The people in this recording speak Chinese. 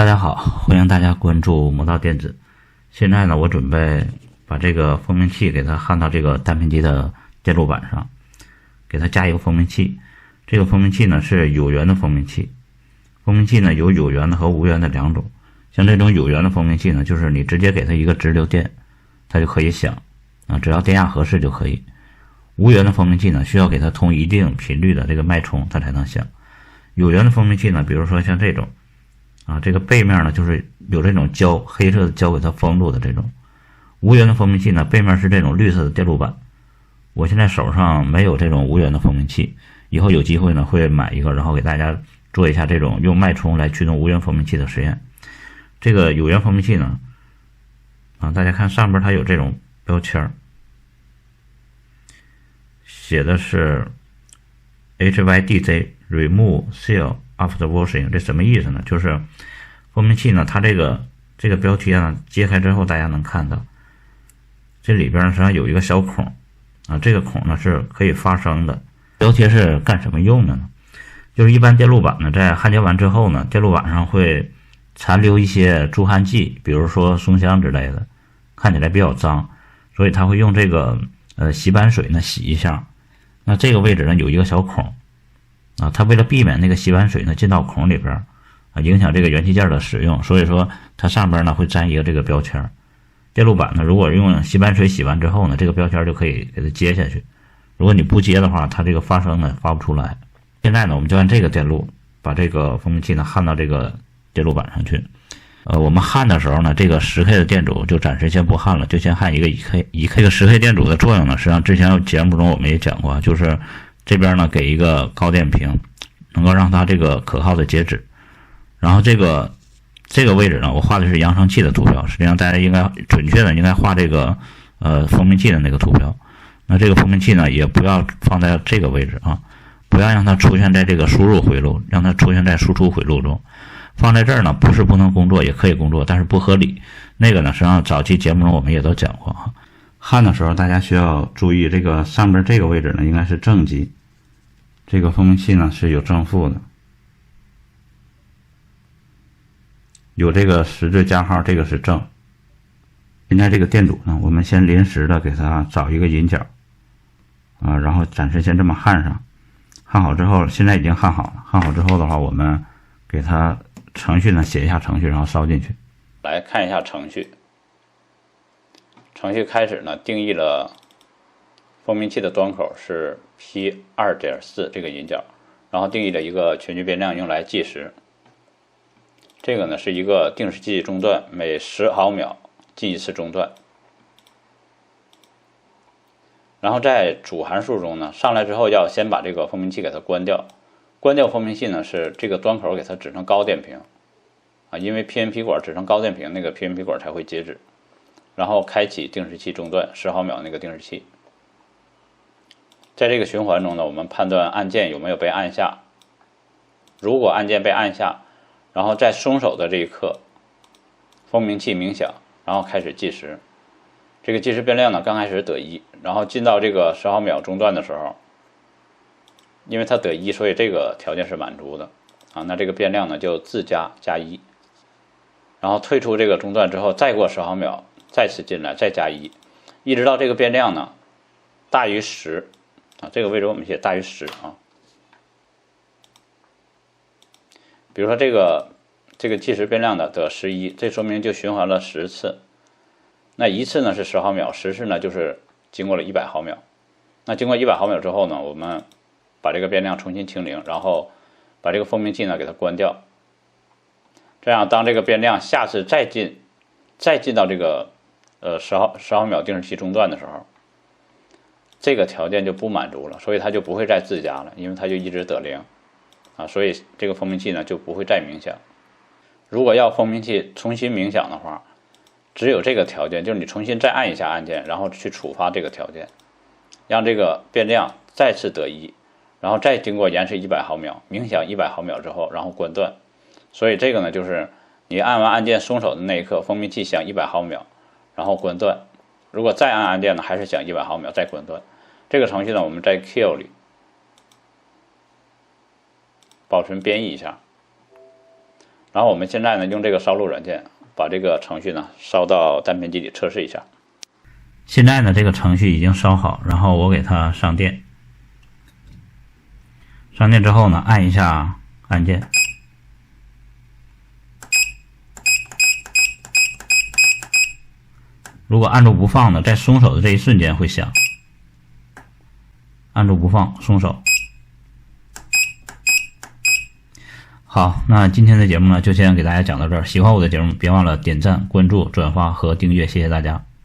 家好，欢迎大家关注魔道电子。现在呢，我准备把这个蜂鸣器给它焊到这个单片机的电路板上，给它加一个蜂鸣器。这个蜂鸣器呢是有源的蜂鸣器。蜂鸣器呢有有源的和无源的两种。像这种有源的蜂鸣器呢，就是你直接给它一个直流电，它就可以响啊，只要电压合适就可以。无源的蜂鸣器呢，需要给它通一定频率的这个脉冲，它才能响。有源的蜂鸣器呢，比如说像这种啊，这个背面呢就是有这种胶，黑色的胶给它封住的这种。无源的蜂鸣器呢，背面是这种绿色的电路板。我现在手上没有这种无源的蜂鸣器，以后有机会呢会买一个，然后给大家做一下这种用脉冲来驱动无源蜂鸣器的实验。这个有源蜂鸣器呢，啊，大家看上边它有这种标签，写的是 HYDJ Remove Seal After Washing， 这什么意思呢？就是蜂鸣器呢，它这个标贴呢揭开之后，大家能看到这里边实际上有一个小孔啊，这个孔呢是可以发声的。标贴是干什么用的呢？就是一般电路板呢在焊接完之后呢，电路板上会残留一些助焊剂，比如说松香之类的，看起来比较脏，所以它会用这个洗板水呢洗一下。那这个位置呢有一个小孔啊，它为了避免那个洗板水呢进到孔里边啊，影响这个元器件的使用，所以说它上边呢会粘一个这个标签。电路板呢如果用洗板水洗完之后呢，这个标签就可以给它接下去。如果你不接的话，它这个发声呢发不出来。现在呢我们就按这个电路把这个蜂鸣器呢焊到这个电路板上去。我们焊的时候呢，这个10K 的电阻就暂时先不焊了，就先焊一个 1K。这个10K 电阻的作用呢，实际上之前节目中我们也讲过，就是这边呢给一个高电平，能够让它这个可靠的截止。然后这个位置呢，我画的是扬声器的图标，实际上大家应该准确的应该画这个蜂鸣器的那个图标。那这个蜂鸣器呢，也不要放在这个位置啊，不要让它出现在这个输入回路，让它出现在输出回路中。放在这儿呢，不是不能工作，也可以工作，但是不合理。那个呢，实际上早期节目中我们也都讲过哈。焊的时候大家需要注意，这个上边这个位置呢应该是正极，这个蜂鸣器呢是有正负的，有这个十字加号，这个是正。现在这个电阻呢，我们先临时的给它找一个引角啊，然后暂时先这么焊上。焊好之后，现在已经焊好了。焊好之后的话，我们给它程序呢写一下程序，然后烧进去。来看一下程序。程序开始呢，定义了蜂鸣器的端口是 P2.4 这个引角，然后定义了一个全局变量用来计时。这个呢是一个定时器中断，每10毫秒进一次中断。然后在主函数中呢，上来之后要先把这个蜂鸣器给它关掉。关掉蜂鸣器呢，是这个端口给它指成高电平啊，因为 PNP 管指成高电平，那个 PNP 管才会截止。然后开启定时器中断10毫秒那个定时器。在这个循环中呢，我们判断按键有没有被按下。如果按键被按下，然后在松手的这一刻，蜂鸣器鸣响，然后开始计时。这个计时变量呢，刚开始得1，然后进到这个10毫秒中断的时候，因为它得1，所以这个条件是满足的啊。那这个变量呢就自加1，然后退出这个中断之后，再过10毫秒，再次进来，再加1，一直到这个变量呢大于10啊。这个位置我们写大于10啊。比如说这个计时变量的得11，这说明就循环了10次。那一次呢是10毫秒，10次呢就是经过了100毫秒。那经过100毫秒之后呢，我们把这个变量重新清零，然后把这个蜂鸣器呢给它关掉。这样当这个变量下次再进到这个10毫秒定时器中断的时候，这个条件就不满足了，所以它就不会再自加了，因为它就一直得0啊，所以这个蜂鸣器呢就不会再鸣响。如果要蜂鸣器重新鸣响的话，只有这个条件，就是你重新再按一下按键，然后去触发这个条件，让这个变量再次得1，然后再经过延迟100毫秒，鸣响100毫秒之后，然后关断。所以这个呢，就是你按完按键松手的那一刻，蜂鸣器响100毫秒，然后关断。如果再按按键呢，还是响100毫秒，再关断。这个程序呢，我们在 Q 里保存编译一下。然后我们现在呢用这个烧录软件把这个程序呢烧到单片机里测试一下。现在呢这个程序已经烧好，然后我给它上电。上电之后呢，按一下按键，如果按住不放呢，在松手的这一瞬间会响。按住不放，松手。好，那今天的节目呢，就先给大家讲到这儿。喜欢我的节目，别忘了点赞、关注、转发和订阅，谢谢大家。